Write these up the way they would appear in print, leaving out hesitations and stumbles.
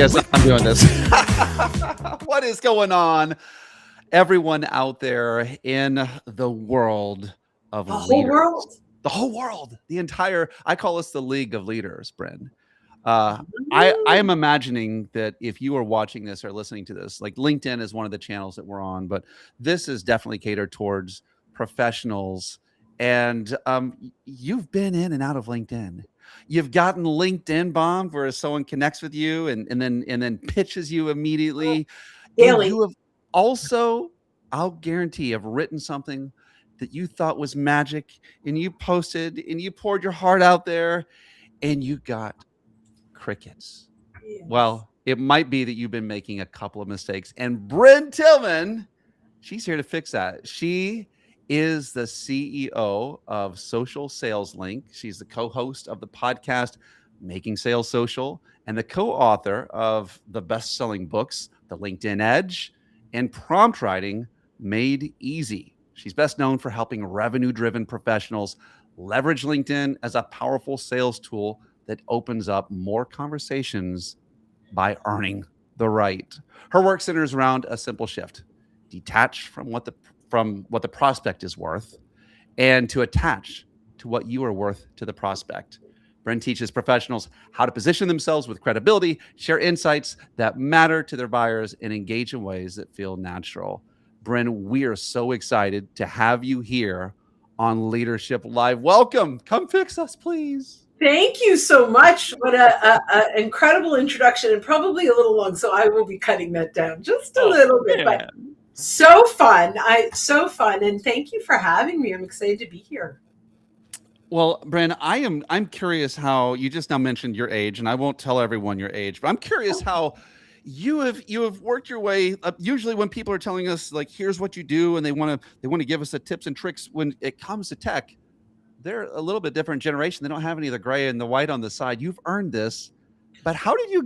Yes, I'm doing this. What is going on, everyone out there in the world of The whole leaders? world. The whole world, the entire, I call us the League of Leaders, Brynn. I am imagining that if you are watching this or listening to this, like LinkedIn is one of the channels that we're on, but this is definitely catered towards professionals. And you've been in and out of LinkedIn. You've gotten LinkedIn bombed where someone connects with you and then pitches you immediately. And Daily. you have also, I'll guarantee, have written something that you thought was magic and you posted and you poured your heart out there and you got crickets. Yes. Well, it might be that you've been making a couple of mistakes. And Brynn Tillman, she's here to fix that. She is the CEO of Social Sales Link. She's the co-host of the podcast Making Sales Social and the co-author of the best-selling books, The LinkedIn Edge and Prompt Writing Made Easy. She's best known for helping revenue-driven professionals leverage LinkedIn as a powerful sales tool that opens up more conversations by earning the right. Her work centers around a simple shift: detach from what the prospect is worth and to attach to what you are worth to the prospect. Brynn teaches professionals how to position themselves with credibility, share insights that matter to their buyers, and engage in ways that feel natural. Brynn, we are so excited to have you here on Leadership Live. Welcome. Come fix us, please. Thank you so much. What a incredible introduction, and probably a little long, so I will be cutting that down just a little bit. But so fun. So fun, and thank you for having me. I'm excited to be here. Well, Brynn, I'm curious how you just now mentioned your age, and I won't tell everyone your age, but I'm curious how you have worked your way up. Usually when people are telling us like here's what you do and they want to give us the tips and tricks when it comes to tech, they're a little bit different generation. They don't have any of the gray and the white on the side. You've earned this. But how did you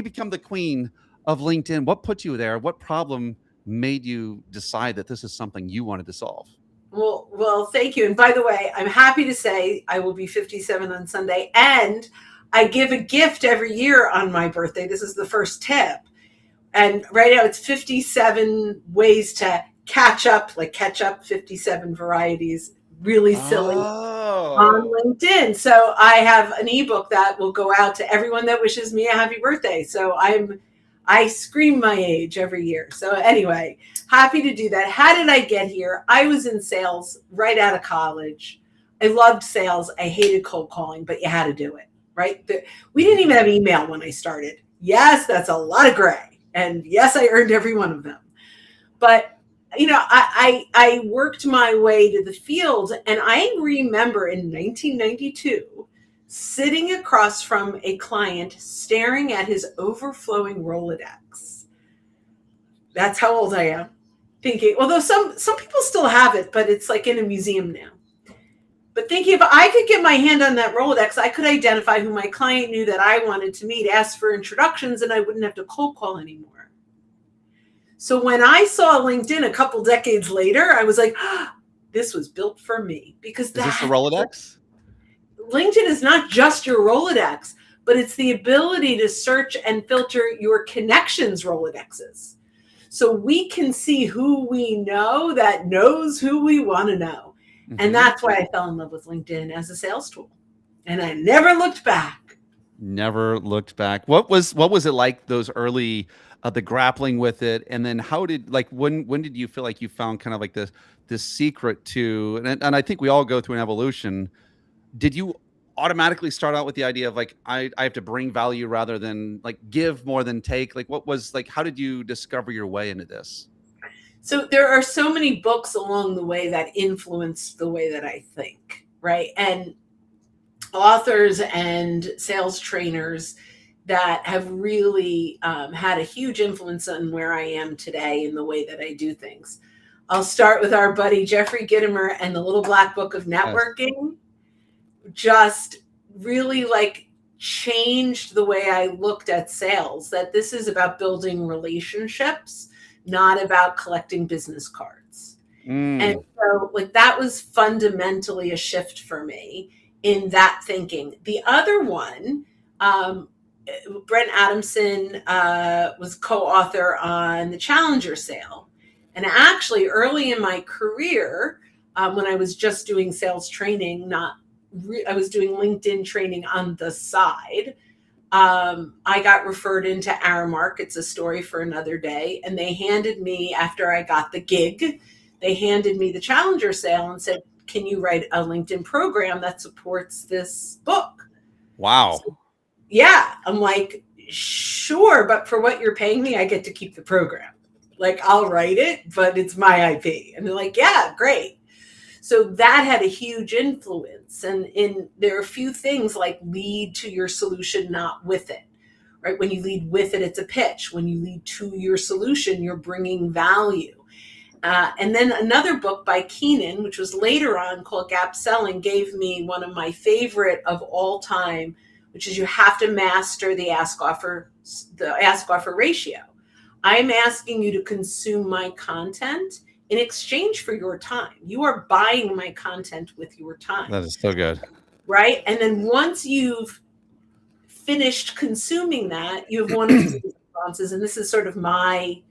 become the queen of LinkedIn? What put you there? What problem made you decide that this is something you wanted to solve? Well, thank you. And by the way, I'm happy to say I will be 57 on Sunday, and I give a gift every year on my birthday. This is the first tip. And right now it's 57 ways to catch up, like catch up 57 varieties, really silly on LinkedIn. So I have an ebook that will go out to everyone that wishes me a happy birthday. So I scream my age every year. So anyway, happy to do that. How did I get here? I was in sales right out of college. I loved sales. I hated cold calling, but you had to do it, right? We didn't even have email when I started. Yes, that's a lot of gray. And yes, I earned every one of them. But I worked my way to the field, and I remember in 1992 sitting across from a client staring at his overflowing Rolodex. That's how old I am. Thinking, although some people still have it, but it's like in a museum now. But thinking if I could get my hand on that Rolodex, I could identify who my client knew that I wanted to meet, ask for introductions, and I wouldn't have to cold call anymore. So when I saw LinkedIn a couple decades later, I was like, this was built for me. Because is this the Rolodex? LinkedIn is not just your Rolodex, but it's the ability to search and filter your connections Rolodexes. So we can see who we know that knows who we want to know. Mm-hmm. And that's why I fell in love with LinkedIn as a sales tool. And I never looked back. Never looked back. What was it like those early the grappling with it, and then how did when did you feel like you found kind of like this secret to and I think we all go through an evolution. Did you automatically start out with the idea of like I have to bring value rather than like give more than take? Like what was like how did you discover your way into this? So there are so many books along the way that influenced the way that I think, right? And authors and sales trainers that have really had a huge influence on where I am today in the way that I do things. I'll start with our buddy Jeffrey Gitomer and the Little Black Book of Networking. Just really changed the way I looked at sales, that this is about building relationships, not about collecting business cards. And so that was fundamentally a shift for me in that thinking. The other one Brent Adamson was co-author on the Challenger sale. And actually, early in my career, when I was just doing sales training, I was doing LinkedIn training on the side. I got referred into Aramark. It's a story for another day. And they handed me, after I got the gig, they handed me the Challenger sale and said, can you write a LinkedIn program that supports this book? Wow. So, yeah, I'm like, sure, but for what you're paying me, I get to keep the program. Like, I'll write it, but it's my IP. And they're like, yeah, great. So that had a huge influence. And there are a few things like lead to your solution, not with it, right? When you lead with it, it's a pitch. When you lead to your solution, you're bringing value. And then another book by Keenan, which was later on called Gap Selling, gave me one of my favorite of all time, which is you have to master the ask offer ratio. I'm asking you to consume my content in exchange for your time. You are buying my content with your time. That is so good. Right? And then once you've finished consuming that, you have one of two responses. And this is sort of my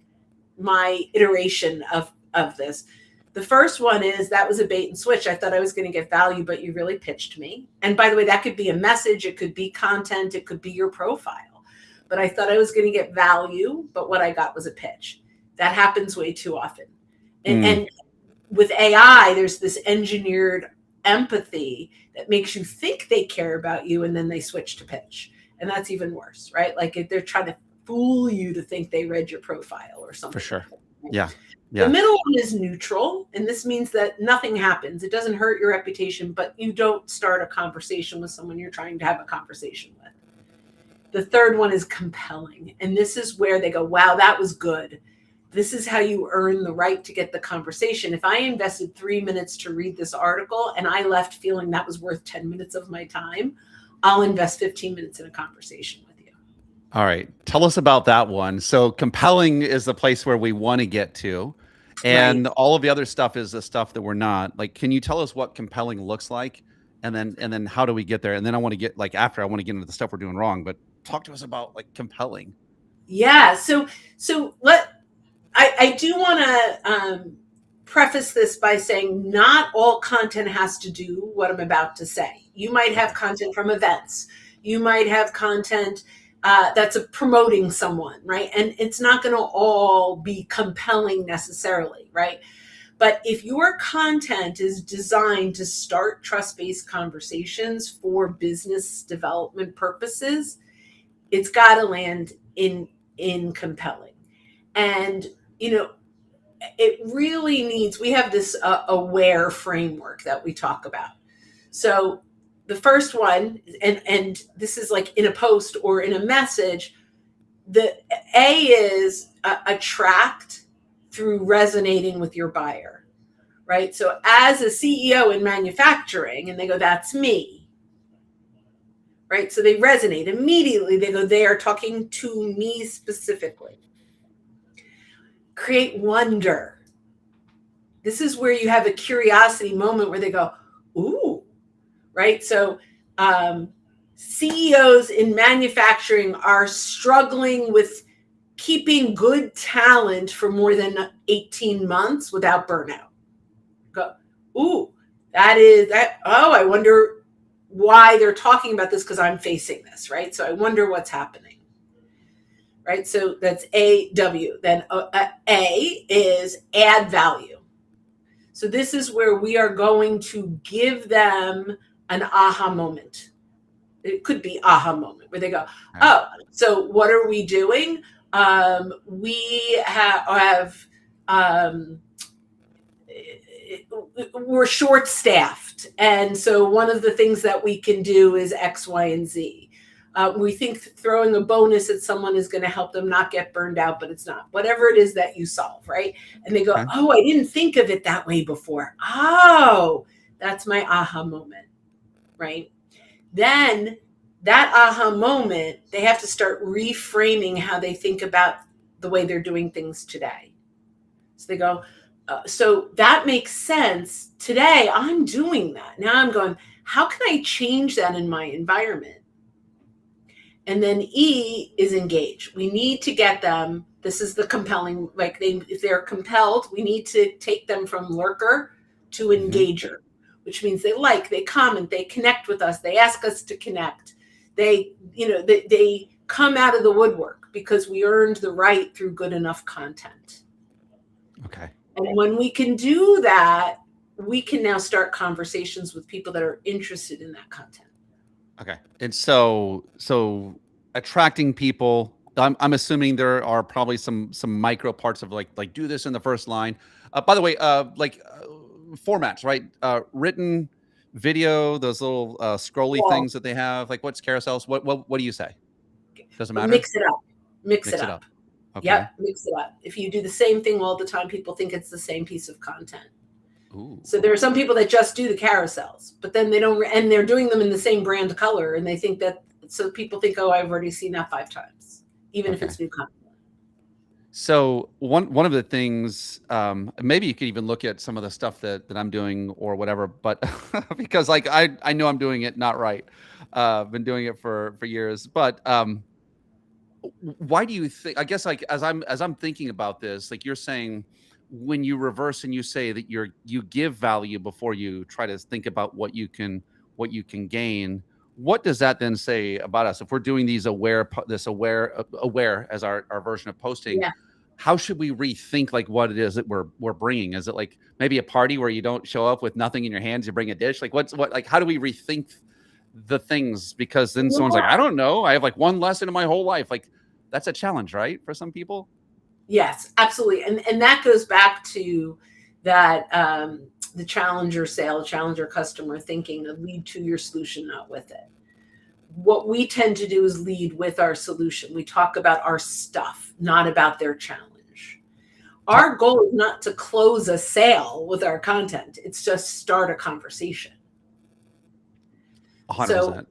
iteration of this. The first one is that was a bait and switch. I thought I was going to get value, but you really pitched me. And by the way, that could be a message. It could be content. It could be your profile. But I thought I was going to get value, but what I got was a pitch. That happens way too often. And with AI, there's this engineered empathy that makes you think they care about you, and then they switch to pitch. And that's even worse, right? Like if they're trying to fool you to think they read your profile or something. For sure. Like Yeah. The middle one is neutral, and this means that nothing happens. It doesn't hurt your reputation, but you don't start a conversation with someone you're trying to have a conversation with. The third one is compelling, and this is where they go, wow, that was good. This is how you earn the right to get the conversation. If I invested 3 minutes to read this article and I left feeling that was worth 10 minutes of my time, I'll invest 15 minutes in a conversation with you. All right. Tell us about that one. So compelling is the place where we want to get to. And all of the other stuff is the stuff that we're not. Like, can you tell us what compelling looks like? And then how do we get there? And then I want to get I want to get into the stuff we're doing wrong, but talk to us about like compelling. Yeah. So I do want to preface this by saying not all content has to do what I'm about to say. You might have content from events. You might have content that's promoting someone, right? And it's not going to all be compelling necessarily, right? But if your content is designed to start trust-based conversations for business development purposes, it's got to land in compelling. And it really needs, we have this aware framework that we talk about. So the first one, and this is like in a post or in a message, the A is attract through resonating with your buyer, right? So as a CEO in manufacturing, and they go, that's me, right? So they resonate immediately. They go, they are talking to me specifically. Create wonder. This is where you have a curiosity moment where they go, ooh, right? So CEOs in manufacturing are struggling with keeping good talent for more than 18 months without burnout. Go, ooh, oh, I wonder why they're talking about this because I'm facing this, right? So I wonder what's happening. Right, so that's AW. Then A is add value. So this is where we are going to give them an aha moment. It could be aha moment where they go, oh, so what are we doing? We have we're short-staffed, and so one of the things that we can do is X, Y, and Z. We think throwing a bonus at someone is going to help them not get burned out, but it's not. Whatever it is that you solve, right? And they go, oh, I didn't think of it that way before. Oh, that's my aha moment, right? Then that aha moment, they have to start reframing how they think about the way they're doing things today. So they go, so that makes sense. Today, I'm doing that. Now I'm going, how can I change that in my environment? And then E is engage. We need to get them. This is the compelling, like if they're compelled, we need to take them from lurker to Mm-hmm. engager, which means they like, they comment, they connect with us, they ask us to connect. They come out of the woodwork because we earned the right through good enough content. Okay. And when we can do that, we can now start conversations with people that are interested in that content. Okay. And so attracting people, I'm assuming there are probably some micro parts of like do this in the first line. By the way, formats, right? Written, video, those little scrolly Well, things that they have. Like what's carousels? What do you say? Doesn't matter. mix it up. Mix it Mix it up. up. Okay. Yep, mix it up. If you do the same thing all the time, people think it's the same piece of content. Ooh. So there are some people that just do the carousels, but then they don't, and they're doing them in the same brand color, and they think that, so people think, oh, I've already seen that 5 times, even if Okay. it's new content. So one of the things, maybe you could even look at some of the stuff that I'm doing or whatever, but because like I know I'm doing it not right. I've been doing it for years, but why do you think? I guess like as I'm thinking about this, like you're saying, when you reverse and you say that you give value before you try to think about what you can gain. What does that then say about us if we're doing these aware as our version of posting? Yeah. How should we rethink like what it is that we're bringing? Is it like maybe a party where you don't show up with nothing in your hands, you bring a dish? Like like how do we rethink the things? Because then someone's like, I don't know, I have like one lesson in my whole life. Like that's a challenge, right? For some people. Yes, absolutely. And that goes back to that, the challenger sale, challenger customer thinking, of lead to your solution, not with it. What we tend to do is lead with our solution. We talk about our stuff, not about their challenge. Our goal is not to close a sale with our content. It's just start a conversation. 100%. So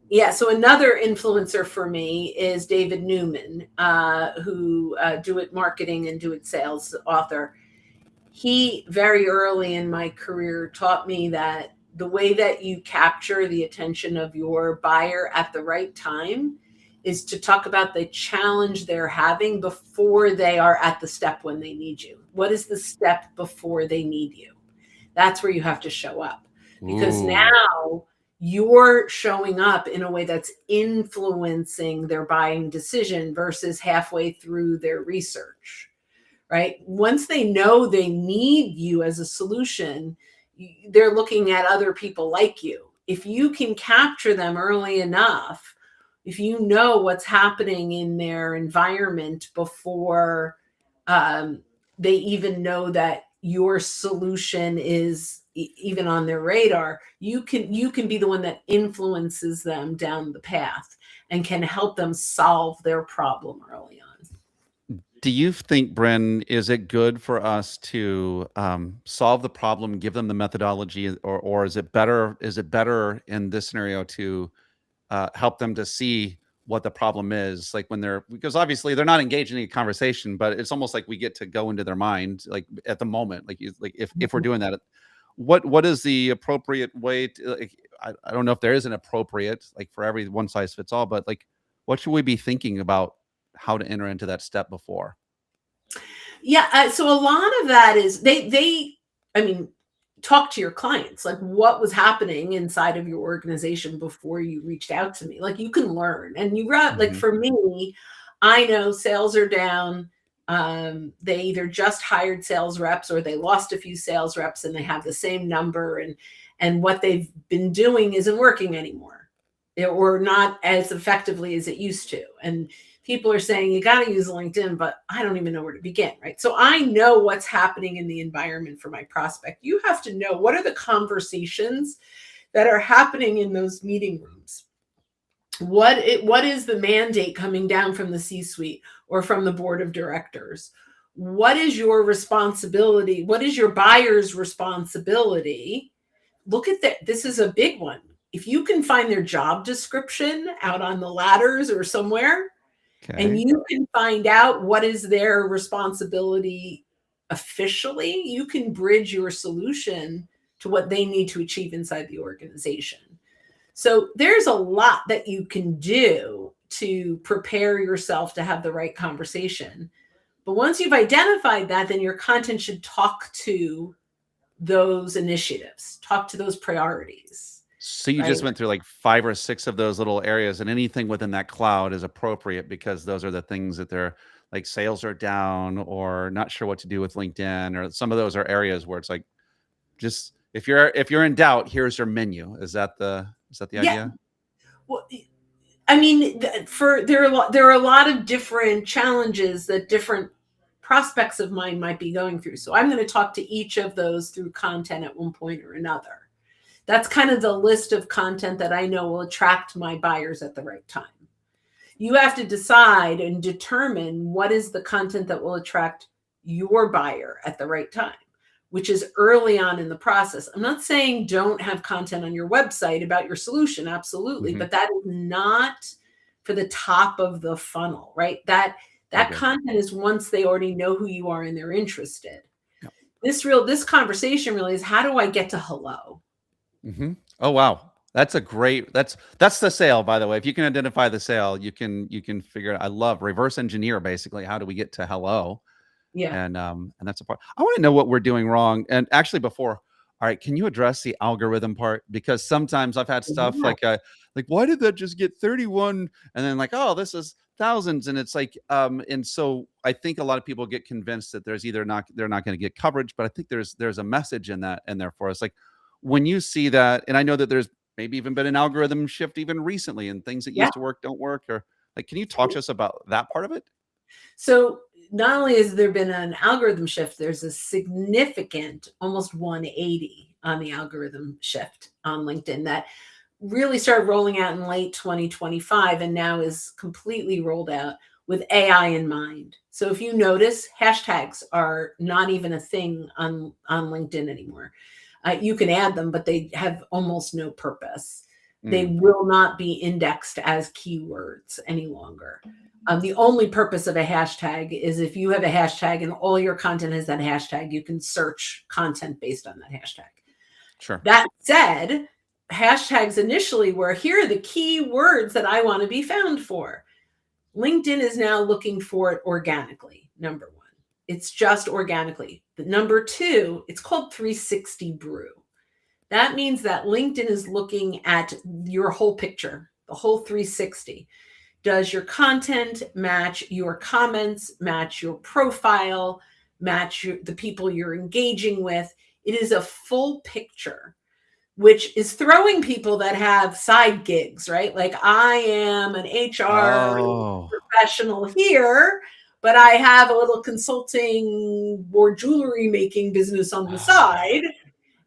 yeah, so another influencer for me is David Newman, who Do It Marketing and Do It Sales author. He very early in my career taught me that the way that you capture the attention of your buyer at the right time is to talk about the challenge they're having before they are at the step when they need you. What is the step before they need you? That's where you have to show up, because now you're showing up in a way that's influencing their buying decision versus halfway through their research, right? Once they know they need you as a solution, they're looking at other people like you. If you can capture them early enough, if you know what's happening in their environment before they even know that your solution is even on their radar, you can be the one that influences them down the path and can help them solve their problem early on. Do you think, Brynn, is it good for us to solve the problem, give them the methodology, or is it better in this scenario to help them to see what the problem is, like when because obviously they're not engaged in a conversation, but it's almost like we get to go into their mind, like at the moment, like if we're doing that, what is the appropriate way to, like, I don't know if there is an appropriate, like for every one size fits all, but like what should we be thinking about how to enter into that step before? Yeah, so a lot of that is I mean, talk to your clients, like what was happening inside of your organization before you reached out to me. Like you can learn, and like for me, I know sales are down. They either just hired sales reps or they lost a few sales reps and they have the same number, and what they've been doing isn't working anymore, or not as effectively as it used to. And people are saying you got to use LinkedIn, but I don't even know where to begin, right? So I know what's happening in the environment for my prospect. You have to know what are the conversations that are happening in those meeting rooms. What is the mandate coming down from the C-suite or from the board of directors? What is your responsibility? What is your buyer's responsibility? Look at that. This is a big one. If you can find their job description out on the ladders or somewhere, and you can find out what is their responsibility officially, you can bridge your solution to what they need to achieve inside the organization. So there's a lot that you can do to prepare yourself to have the right conversation. But once you've identified that, then your content should talk to those initiatives, talk to those priorities, So you right? just went through like 5 or 6 of those little areas, and anything within that cloud is appropriate because those are the things that they're like sales are down or not sure what to do with LinkedIn, or some of those are areas where it's like, just if you're in doubt, here's your menu. Is that the Yeah. idea? Well, I mean, there are a lot of different challenges that different prospects of mine might be going through. So I'm going to talk to each of those through content at one point or another. That's kind of the list of content that I know will attract my buyers at the right time. You have to decide and determine what is the content that will attract your buyer at the right time, which is early on in the process. I'm not saying don't have content on your website about your solution, absolutely, Mhm. but that is not for the top of the funnel, right? That Okay. content is once they already know who you are and they're interested. Yep. This conversation really is, how do I get to hello? Mhm. Oh, wow. That's a great that's the sale, by the way. If you can identify the sale, you can figure I love reverse engineer, basically. How do we get to hello? Yeah. And that's a part. I want to know what we're doing wrong. And actually, before, all right, can you address the algorithm part? Because sometimes I've had stuff Yeah. like why did that just get 31? And then like, oh, this is thousands. And it's like, and so I think a lot of people get convinced that there's either not they're not going to get coverage, but I think there's a message in that in there for us. Like when you see that, and I know that there's maybe even been an algorithm shift even recently, and things that Yeah. used to work don't work, or like, can you talk to us about that part of it? So not only has there been an algorithm shift, there's a significant, almost 180 on the algorithm shift on LinkedIn that really started rolling out in late 2025 and now is completely rolled out with AI in mind. So if you notice, hashtags are not even a thing on LinkedIn anymore. You can add them, but they have almost no purpose. They Mm, will not be indexed as keywords any longer. The only purpose of a hashtag is if you have a hashtag and all your content has that hashtag, you can search content based on that hashtag. sure. That said, hashtags initially were, here are the key words that I want to be found for. LinkedIn is now looking for it organically, number one. It's just organically. The number two, it's called 360 brew. That means that LinkedIn is looking at your whole picture, the whole 360. Does your content match your comments, match your profile, match the people you're engaging with? It is a full picture, which is throwing people that have side gigs, right? Like, I am an HR Oh. professional here, but I have a little consulting or jewelry making business on the side.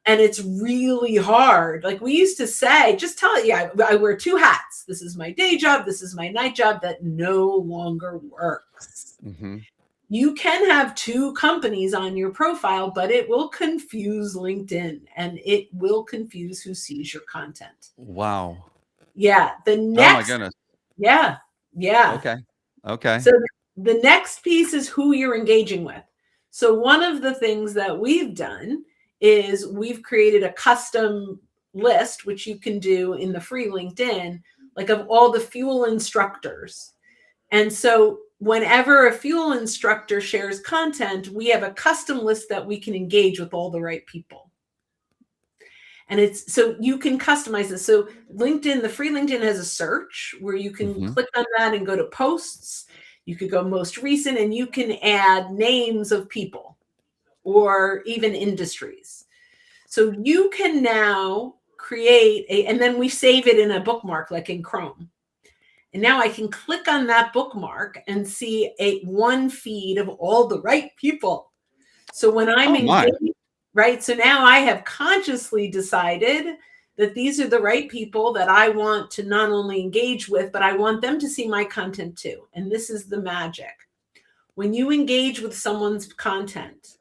And it's really hard. Like we used to say, just tell it, yeah, I wear two hats. This is my day job. This is my night job. That no longer works. Mhm. You can have two companies on your profile, but it will confuse LinkedIn and it will confuse who sees your content. Wow. Yeah. Oh my goodness. Yeah. Yeah. Okay. Okay. So the next piece is who you're engaging with. So one of the things that we've done is we've created a custom list, which you can do in the free LinkedIn, like of all the fuel instructors. And so whenever a fuel instructor shares content, we have a custom list that we can engage with all the right people. And it's so you can customize this. So LinkedIn, the free LinkedIn has a search where you can Mhm. click on that and go to posts. You could go most recent and you can add names of people or even industries. So you can now create and then we save it in a bookmark like in Chrome. And now I can click on that bookmark and see one feed of all the right people. So when I'm Oh my. engaged, right? So now I have consciously decided that these are the right people that I want to not only engage with, but I want them to see my content too. And this is the magic. When you engage with someone's content,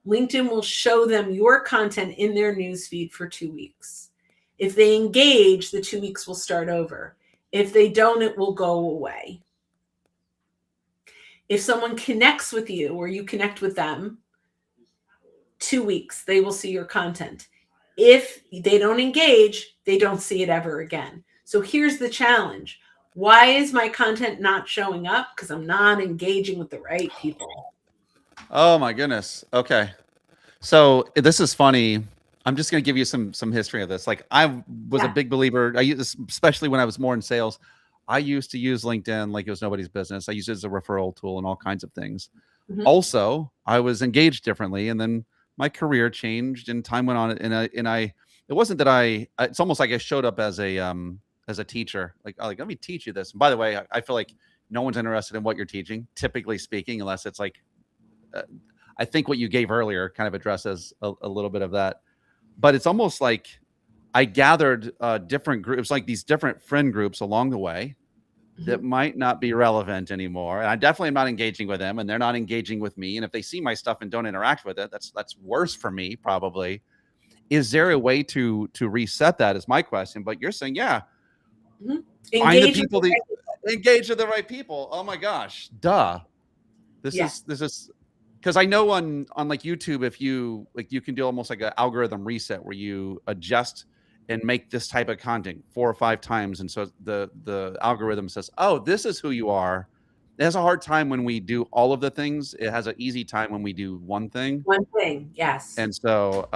LinkedIn will show them your content in their newsfeed for 2 weeks. If they engage, the 2 weeks will start over. If they don't, it will go away. If someone connects with you or you connect with them, 2 weeks, they will see your content. If they don't engage, they don't see it ever again. So here's the challenge. Why is my content not showing up? Because I'm not engaging with the right people. Oh my goodness. Okay. So this is funny. I'm just going to give you some history of this. Like I was a Yeah. big believer. I use, especially when I was more in sales. I used to use LinkedIn like it was nobody's business. I used it as a referral tool and all kinds of things. Mhm. Also, I was engaged differently, and then my career changed, and time went on. It wasn't that it's almost like I showed up as a teacher. Like let me teach you this. And by the way, I feel like no one's interested in what you're teaching, typically speaking, unless it's like uh, I think what you gave earlier kind of addresses a little bit of that. But it's almost like I gathered different groups, like these different friend groups along the way that Mhm. might not be relevant anymore. And I definitely am not engaging with them, and they're not engaging with me. And if they see my stuff and don't interact with it, that's worse for me, probably. Is there a way to reset that? Is my question. But you're saying, yeah, Mhm. find the Engage with people the that right people. engage with the right people. Oh my gosh, duh. This Yeah. is this is because I know on like YouTube, if you like, you can do almost like an algorithm reset where you adjust and make this type of content 4 or 5 times, and so the algorithm says, "Oh, this is who you are." It has a hard time when we do all of the things. It has an easy time when we do one thing. One thing. Yes. And so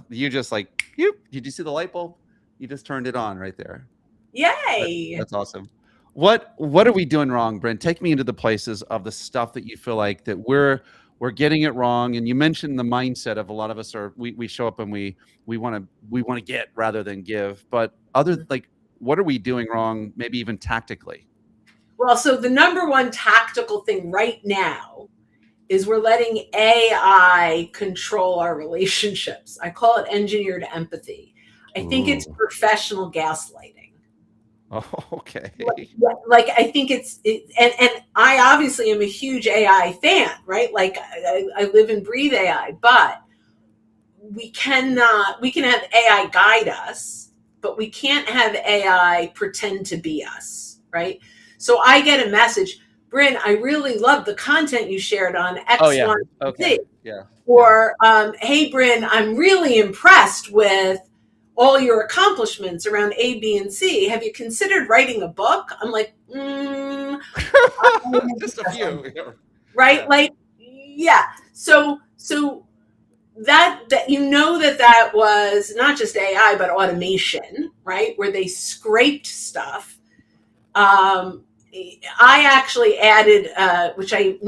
you just like, did you see the light bulb? You just turned it on right there. Yay. That's awesome. What are we doing wrong, Brent? Take me into the places of the stuff that you feel like that we're getting it wrong. And you mentioned the mindset of a lot of us are we show up and we want to get rather than give. But other like what are we doing wrong, maybe even tactically? Well, so the number one tactical thing right now is we're letting AI control our relationships. I call it engineered empathy. I think it's Ooh. professional gaslighting. Oh, okay. Like I think and I obviously am a huge AI fan, right? Like I live and breathe AI, but we can have AI guide us, but we can't have AI pretend to be us, right? So I get a message, Brynn, I really love the content you shared on Oh X, yeah. Y, Okay. Z. Yeah. Yeah. Or, hey, Brynn, I'm really impressed with all your accomplishments around A, B, and C. Have you considered writing a book? I'm like, Just a few. right? Yeah. Like, yeah. So that that was not just AI but automation, right? Where they scraped stuff. I actually added, which I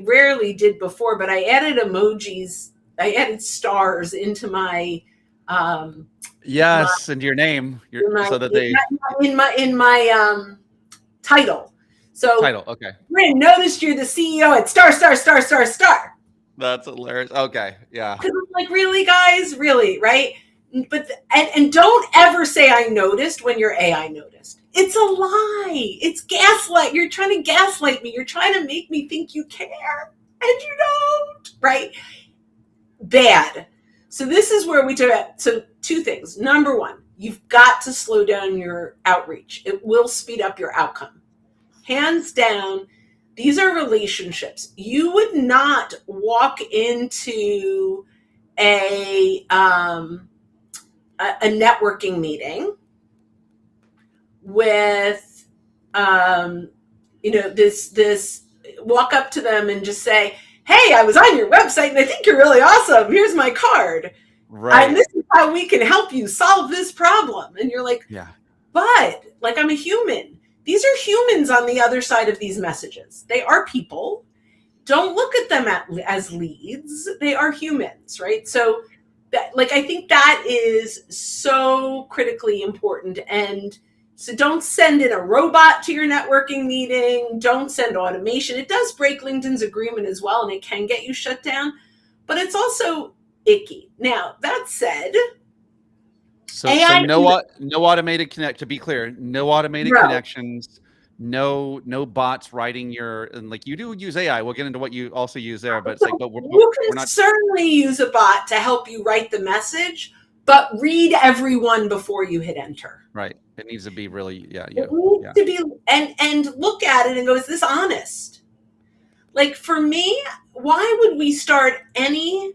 rarely did before, but I added emojis. I added stars into um, my Yes, and your name, your in my so that they title. So, title. Okay. Brynn, noticed you're the CEO at star star star star star. That's hilarious. Okay. Yeah. Because I'm like, really, guys, really, right? But and don't ever say I noticed when your AI noticed. It's a lie. It's gaslight. You're trying to gaslight me. You're trying to make me think you care, and you don't, right? Bad. So this is where we do it. So two things. Number one, you've got to slow down your outreach. It will speed up your outcome. Hands down, these are relationships. You would not walk into a a networking meeting with this walk up to them and just say, hey, I was on your website and I think you're really awesome, here's my card, and Right. this is how we can help you solve this problem. And you're like, Yeah. but like, I'm a human. These are humans on the other side of these messages. They are people. Don't look at them as leads. They are humans, right? So that, like, I think that is so critically important. And so don't send in a robot to your networking meeting. Don't send automation. It does break LinkedIn's agreement as well, and it can get you shut down, but it's also icky. Now, that said, So AI no is no automated connect, to be clear, no automated no. connections, no bots writing your, and like you do use AI. We'll get into what you also use there, but it's like, So but you we're can not certainly use a bot to help you write the message, but read everyone before you hit enter. right. It needs to be really, yeah, It you. needs Yeah. to be, and look at it and go, is this honest? Like, for me, why would we start any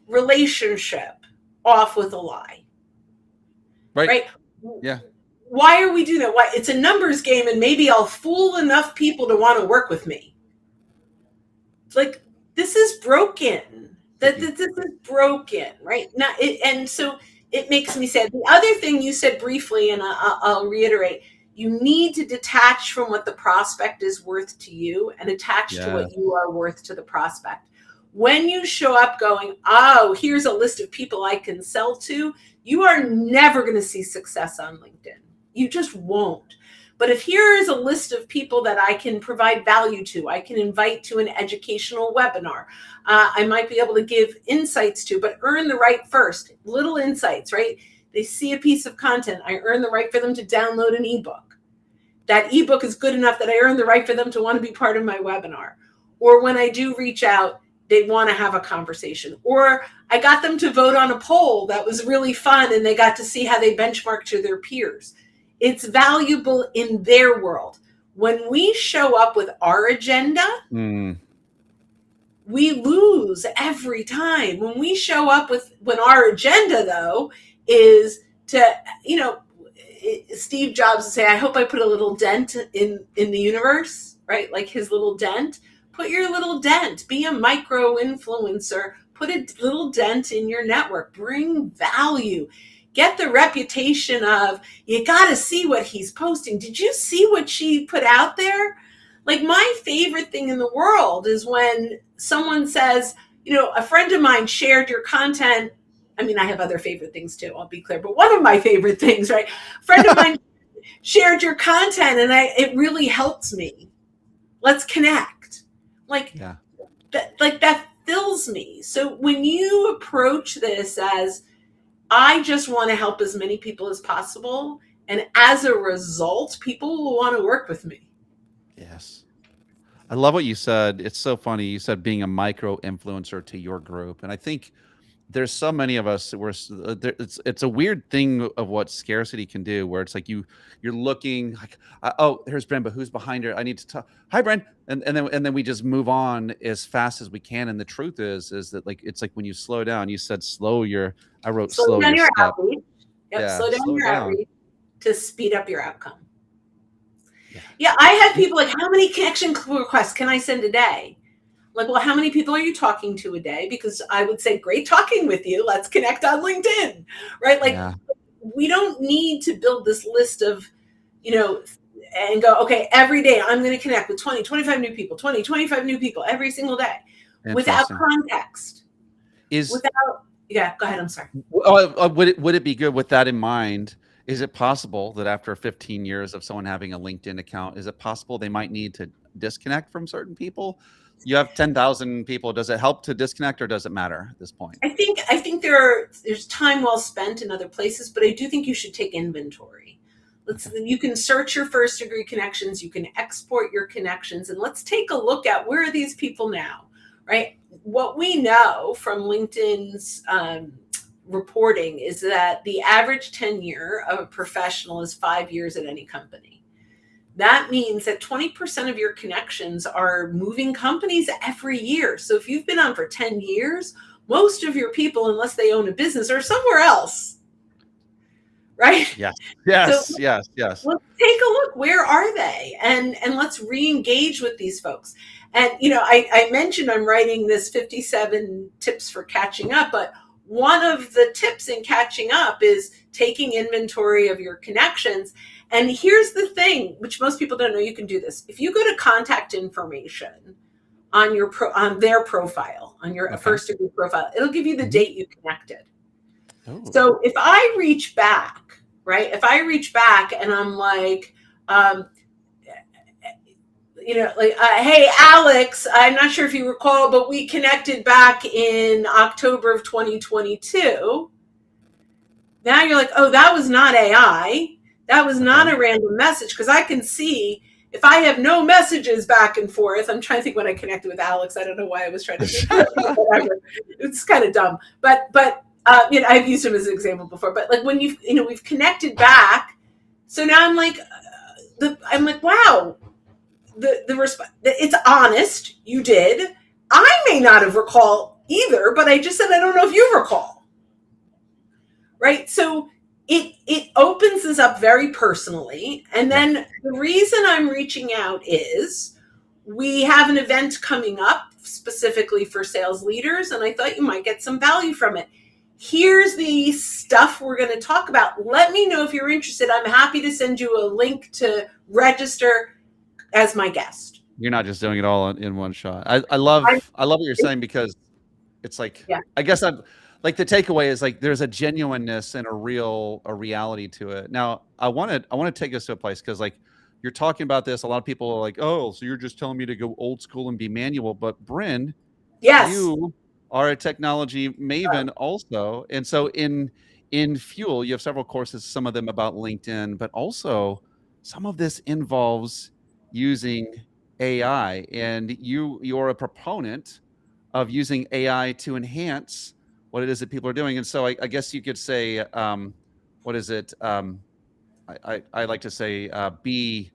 relationship off with a lie? Right. Right? Yeah. why are we doing that? Why? It's a numbers game, and maybe I'll fool enough people to want to work with me. It's like, this is broken. This is broken, right? And so it makes me sad. The other thing you said briefly, and I'll reiterate, you need to detach from what the prospect is worth to you and attach to what you are worth to the prospect. When you show up going, oh, here's a list of people I can sell to, you are never going to see success on LinkedIn. You just won't. But if here is a list of people that I can provide value to, I can invite to an educational webinar, I might be able to give insights to, but earn the right first. Little insights, right? They see a piece of content. I earn the right for them to download an ebook. That ebook is good enough that I earn the right for them to want to be part of my webinar. Or when I do reach out, they want to have a conversation. Or I got them to vote on a poll that was really fun and they got to see how they benchmark to their peers. It's valuable in their world. When we show up with our agenda, we lose every time. When we show up when our agenda, though, is to, Steve Jobs would say, I hope I put a little dent in the universe, right? Like his little dent. Put your little dent. Be a micro influencer. Put a little dent in your network. Bring value. Get the reputation of, you got to see what he's posting. Did you see what she put out there? Like, my favorite thing in the world is when someone says, a friend of mine shared your content. I mean, I have other favorite things too, I'll be clear. But one of my favorite things, right? A friend of mine shared your content and it really helps me. Let's connect. That fills me. So when you approach this as, I just want to help as many people as possible, and as a result, people will want to work with me. Yes. I love what you said. It's so funny. You said being a micro influencer to your group. And I think there's so many of us where it's a weird thing of what scarcity can do, where it's like you're looking like, oh, here's Brynn, but who's behind her? I need to talk. Hi, Brynn. And then we just move on as fast as we can. And the truth is that it's like when you slow down, you said slow your your step. outreach. Yep, Yeah, slow down your down. outreach to speed up your outcome. Yeah, I have people like, how many connection requests can I send a day? Like, well, how many people are you talking to a day? Because I would say, great talking with you. Let's connect on LinkedIn, right? Like, we don't need to build this list of, and go, okay, every day I'm going to connect with 20, 25 new people, 20, 25 new people every single day without context. Yeah, go ahead. I'm sorry. Would it be good with that in mind? Is it possible that after 15 years of someone having a LinkedIn account, is it possible they might need to disconnect from certain people? You have 10,000 people. Does it help to disconnect, or does it matter at this point? I think there's time well spent in other places, but I do think you should take inventory. You can search your first degree connections, you can export your connections, and let's take a look at, where are these people now, right? What we know from LinkedIn's reporting is that the average tenure of a professional is 5 years at any company. That means that 20% of your connections are moving companies every year. So if you've been on for 10 years, most of your people, unless they own a business, are somewhere else, right? Yes. Let's take a look. Where are they? And let's re-engage with these folks. And, I mentioned I'm writing this 57 tips for catching up, but one of the tips in catching up is taking inventory of your connections. And here's the thing, which most people don't know, you can do this. If you go to contact information on their profile, on your first degree profile, it'll give you the date you connected. Oh. So if I reach back, right? If I reach back and I'm like, hey, Alex, I'm not sure if you recall, but we connected back in October of 2022. Now you're like, oh, that was not AI. That was not a random message, because I can see if I have no messages back and forth. I'm trying to think when I connected with Alex. I don't know why I was trying to think. Whatever. It's kind of dumb. But I've used him as an example before. But like when we've connected back. So now I'm like, wow. The response, it's honest. You did. I may not have recalled either, but I just said, I don't know if you recall. Right. So it opens this up very personally. And Yeah. then the reason I'm reaching out is we have an event coming up specifically for sales leaders, and I thought you might get some value from it. Here's the stuff we're going to talk about. Let me know if you're interested. I'm happy to send you a link to register as my guest. You're not just doing it all in one shot. I I, love what you're saying, because it's like, yeah. I guess I'm like, the takeaway is like there's a genuineness and a reality to it. Now, I want to take us to a place, because like you're talking about this, a lot of people are like, oh, so you're just telling me to go old school and be manual. But Brynn, Yes. you are a technology maven also, and so in Fuel, you have several courses, some of them about LinkedIn, but also some of this involves using AI, and you're a proponent of using AI to enhance what it is that people are doing. And so I guess you could say, what is it? I like to say, be,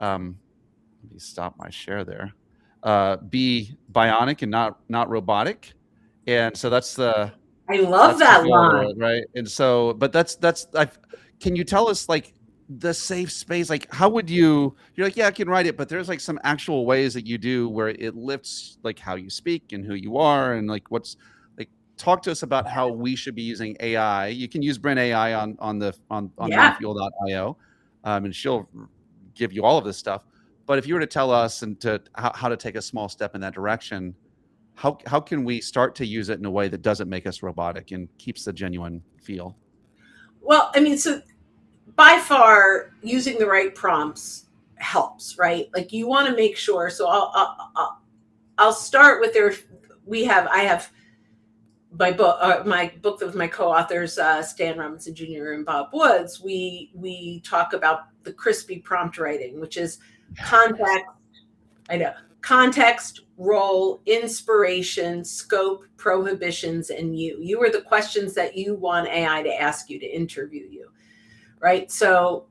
let me stop my share there. Be bionic and not robotic. And so I love that's the that goal of line. it, right? And so, but can you tell us like the safe space? Like, how would you're like, yeah, I can write it, but there's like some actual ways that you do where it lifts like how you speak and who you are, and like like, talk to us about how we should be using AI. You can use Brynn AI on Yeah. menfuel.io, and she'll give you all of this stuff. But if you were to tell us and to how to take a small step in that direction, how can we start to use it in a way that doesn't make us robotic and keeps the genuine feel? Well, I mean, so by far using the right prompts helps, right? Like you want to make sure. So I'll start with I have my book with my co-authors, Stan Robinson Jr. and Bob Woods. We talk about the crispy prompt writing, which is context. I know context, role, inspiration, scope, prohibitions, and you. You are the questions that you want AI to ask you to interview you, right? So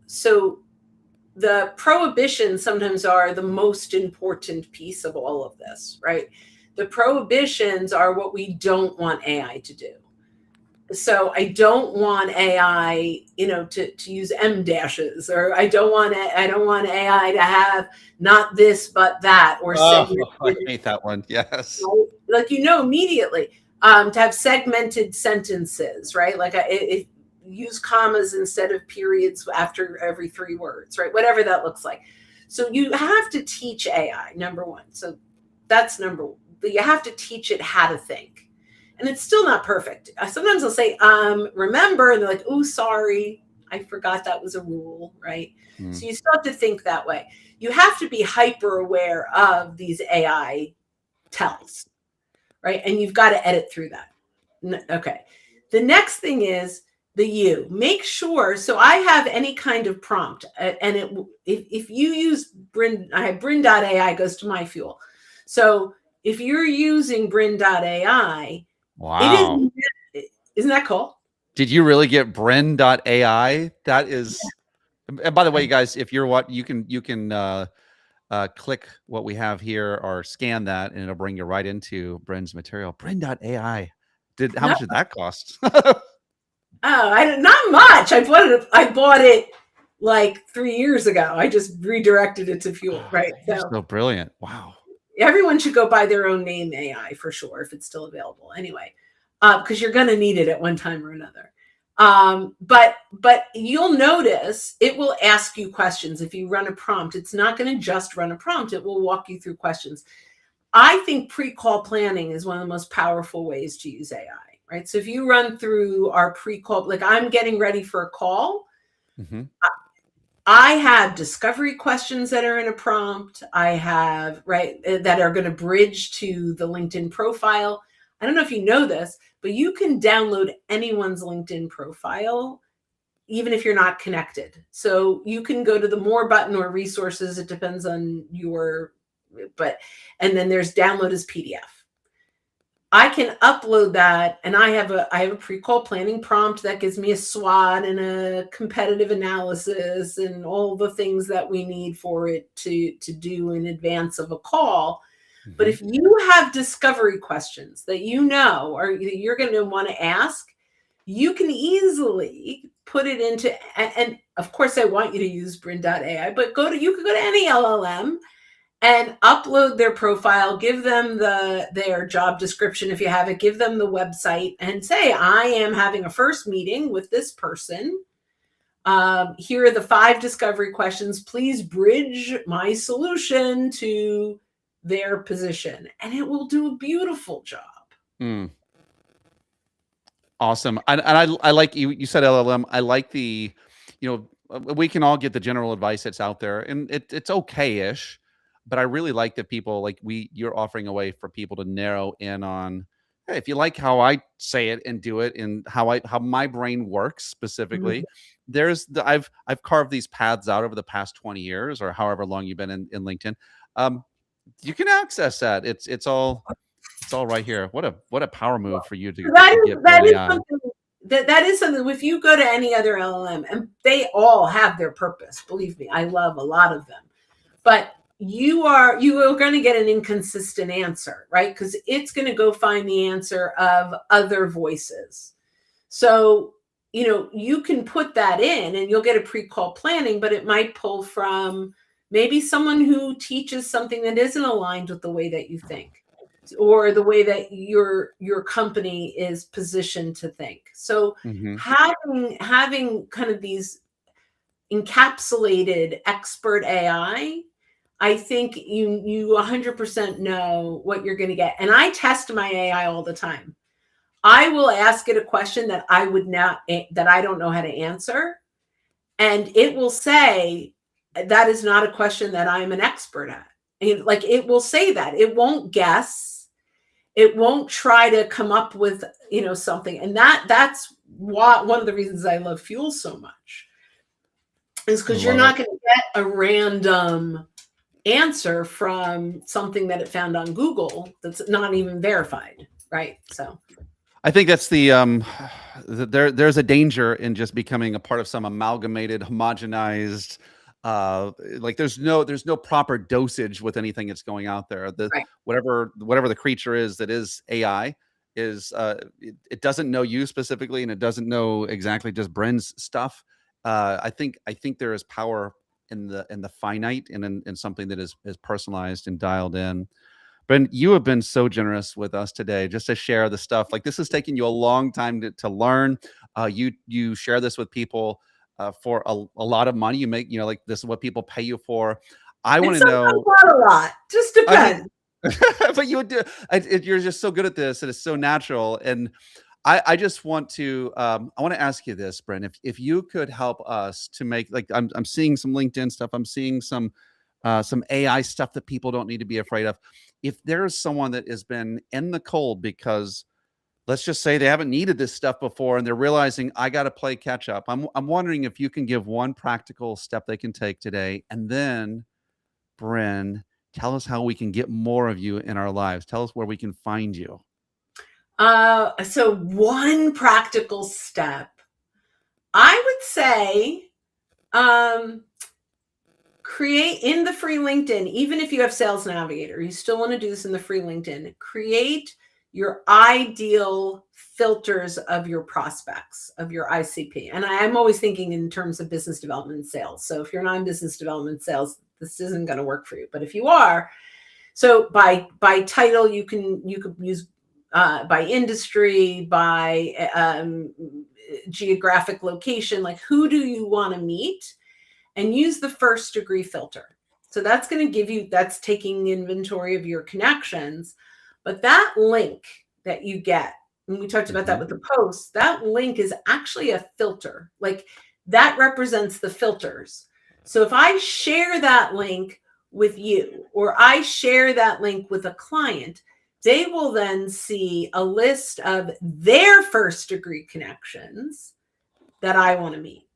the prohibitions sometimes are the most important piece of all of this, right? The prohibitions are what we don't want AI to do. So I don't want AI, to use M dashes, or I don't want AI to have not this but that, or Oh, I segmented, hate that one. Yes. right? Like immediately, to have segmented sentences, right? Like if use commas instead of periods after every 3 words, right? Whatever that looks like. So you have to teach AI, number one. So that's number one. You have to teach it how to think. And it's still not perfect. Sometimes I'll say, remember, and they're like, oh, sorry, I forgot that was a rule, right? Mm. So you still have to think that way. You have to be hyper aware of these AI tells, right? And you've got to edit through that. Okay. The next thing is the you. Make sure. So I have any kind of prompt, and if you use Brynn, I have Brynn.ai goes to my fuel. So if you're using Brynn.ai, it Wow. isn't that cool? Did you really get Brynn.ai? That is, and by the way, you guys, if you're you can click what we have here or scan that, and it'll bring you right into Brynn's material. Brynn.ai. How No, much did that cost? not much. I bought it like 3 years ago. I just redirected it to fuel, right? You're So so brilliant. Wow. everyone should go buy their own name AI for sure if it's still available. Anyway, because you're going to need it at one time or another. But you'll notice it will ask you questions if you run a prompt. It's not going to just run a prompt. It will walk you through questions. I think pre-call planning is one of the most powerful ways to use AI, right? So if you run through our pre-call, like I'm getting ready for a call, Mm-hmm. I have discovery questions that are in a prompt. I have, right, that are going to bridge to the LinkedIn profile. I don't know if you know this, but you can download anyone's LinkedIn profile, even if you're not connected. So you can go to the more button or resources. It depends on and then there's download as PDF. I can upload that, and I have a pre-call planning prompt that gives me a SWOT and a competitive analysis and all the things that we need for it to do in advance of a call. But Mm-hmm. if you have discovery questions that or you're going to want to ask, you can easily put it into, and of course I want you to use Brynn.ai, but you could go to any LLM and upload their profile, give them their job description if you have it, give them the website, and say, I am having a first meeting with this person. Here are the 5 discovery questions. Please bridge my solution to their position. And it will do a beautiful job. Mm. Awesome. And I like you said LLM. I like the, we can all get the general advice that's out there, and it's okay-ish, but I really like that people like you're offering a way for people to narrow in on, hey, if you like how I say it and do it and how my brain works specifically, I've carved these paths out over the past 20 years or however long you've been in LinkedIn. You can access that. It's all right here. What a power move for you to get that is AI. something that is something. If you go to any other LLM, and they all have their purpose, believe me, I love a lot of them, but you are going to get an inconsistent answer, right? Because it's going to go find the answer of other voices. So you can put that in and you'll get a pre-call planning, but it might pull from maybe someone who teaches something that isn't aligned with the way that you think, or the way that your company is positioned to think. So having kind of these encapsulated expert AI, I think you 100% know what you're going to get. And I test my AI all the time. I will ask it a question that I don't know how to answer, and it will say that is not a question that I'm an expert at. And like, it will say that. It won't guess. It won't try to come up with, something. And that's one of the reasons I love Fuel so much, is because you're not going to get a random answer from something that it found on Google that's not even verified, right? So I think that's there's a danger in just becoming a part of some amalgamated, homogenized, like there's no proper dosage with anything that's going out there. Right. Whatever the creature is that is AI is it doesn't know you specifically, and it doesn't know exactly just Brynn's stuff. I think there is power in the finite and in something that is personalized and dialed in. Brynn, you have been so generous with us today, just to share the stuff. Like, this has taken you a long time to learn. You share this with people for a lot of money. You make, like, this is what people pay you for. I want to know. Not a lot, just depends. But you would do. You're just so good at this, and it's so natural. And I just want to. I want to ask you this, Brynn. If you could help us to make, like, I'm seeing some LinkedIn stuff. I'm seeing some AI stuff that people don't need to be afraid of. If there's someone that has been in the cold because, let's just say, they haven't needed this stuff before and they're realizing, I got to play catch up. I'm wondering if you can give one practical step they can take today. And then, Brynn, tell us how we can get more of you in our lives. Tell us where we can find you. So one practical step, I would say, create in the free LinkedIn, even if you have Sales Navigator, you still want to do this in the free LinkedIn, create your ideal filters of your prospects, of your ICP. And I'm always thinking in terms of business development and sales. So if you're not in business development sales, this isn't going to work for you. But if you are, so by title, you could use by industry, by geographic location, like, who do you want to meet? And use the first degree filter. So that's going to give you, that's taking inventory of your connections. But that link that you get, and we talked about that with the post, that link is actually a filter. Like, that represents the filters. So if I share that link with you, or I share that link with a client, they will then see a list of their first degree connections that I want to meet.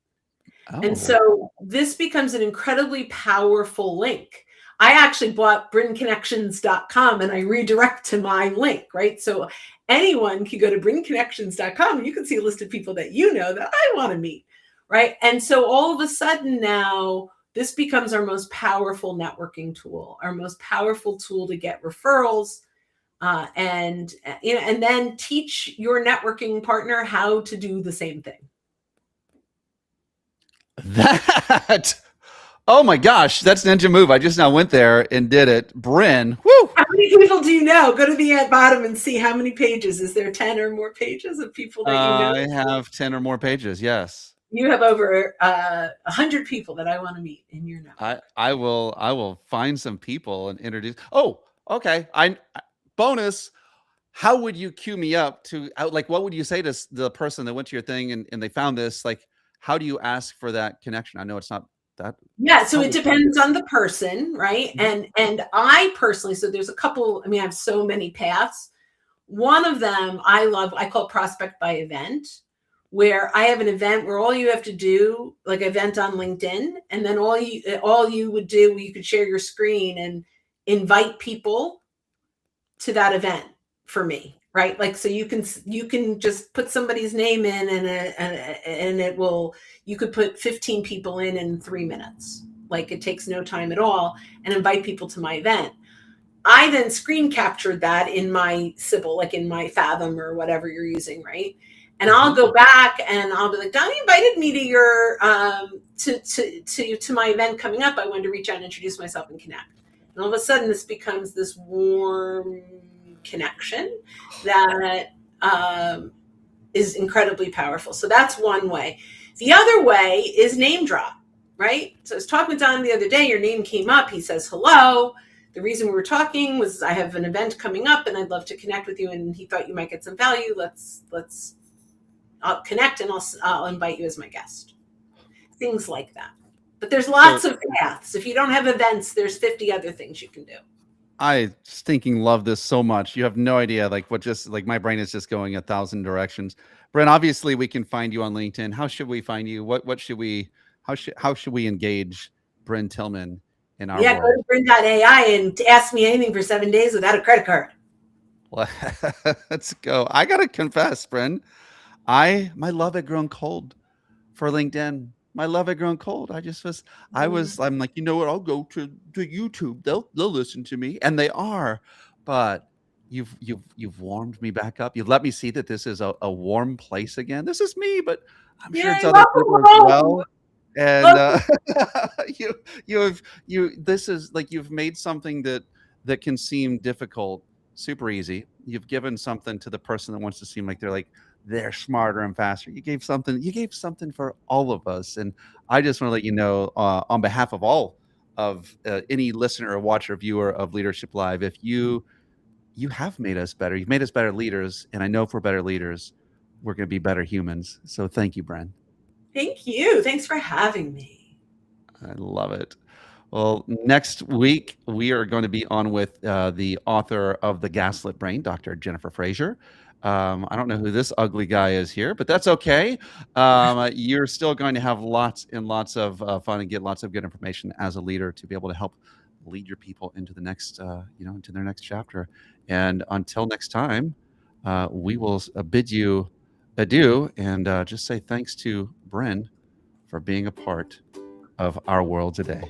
Oh. And so this becomes an incredibly powerful link. I actually bought brynconnections.com and I redirect to my link, right? So anyone can go to brynconnections.com and you can see a list of people that that I want to meet, right? And so all of a sudden now, this becomes our most powerful networking tool, our most powerful tool to get referrals, and then teach your networking partner how to do the same thing. That oh my gosh, that's Ninja Move. I just now went there and did it. Brynn, whoo! How many people do you know? Go to the bottom and see how many pages. Is there 10 or more pages of people that you know? I have 10 or more pages. Yes. You have over 100 people that I want to meet in your network. I will find some people and introduce. Oh, okay. Bonus. How would you cue me up to like what would you say to the person that went to your thing and they found this? Like, how do you ask for that connection? I know it's not that. Yeah, so How it would you do depends on the person, right? it? And I personally, so there's a couple, I mean, I have so many paths. One of them I love, I call prospect by event, where I have an event where all you have to do, like event on LinkedIn, and then all you would do, you could share your screen and invite people to that event for me, right? Like, so you can just put somebody's name in and it will, you could put 15 people in 3 minutes. Like it takes no time at all, and invite people to my event. I then screen captured that in my Sybil, like in my Fathom or whatever you're using, right? And I'll go back and I'll be like, Don, you invited me to your to my event coming up. I wanted to reach out and introduce myself and connect. And all of a sudden, this becomes this warm connection that is incredibly powerful. So that's one way. The other way is name drop, right? So I was talking with Don the other day. Your name came up. He says, hello. The reason we were talking was I have an event coming up and I'd love to connect with you. And he thought you might get some value. I'll connect and I'll invite you as my guest. Things like that. But there's lots of paths. If you don't have events, there's 50 other things you can do. I stinking love this so much. You have no idea, like what just like my brain is just going 1,000 directions. Brynn, obviously we can find you on LinkedIn. How should we find you? What should we? How should we engage Brynn Tillman in our Yeah, go world? to Brynn.ai and ask me anything for 7 days without a credit card. Let's go. I gotta confess, Brynn, my love had grown cold for LinkedIn. My love had grown cold. I'm like, you know what? I'll go to YouTube. They'll listen to me, and they are. But you've warmed me back up. You've let me see that this is a warm place again. This is me, but I'm sure it's Yay, other welcome people as home. well. And Welcome. this is like you've made something that can seem difficult super easy. You've given something to the person that wants to seem like they're smarter and faster. You gave something for all of us. And I just want to let you know, on behalf of all of any listener or watcher or viewer of Leadership Live, if you have made us better, you've made us better leaders. And I know if we're better leaders, we're going to be better humans. So thank you, Brynn. Thank you. Thanks for having me. I love it. Well, next week we are going to be on with the author of The Gaslit Brain, Dr. Jennifer Frazier. I don't know who this ugly guy is here, but that's okay. You're still going to have lots and lots of fun and get lots of good information as a leader to be able to help lead your people into the next, into their next chapter. And until next time, we will bid you adieu and just say thanks to Brynn for being a part of our world today.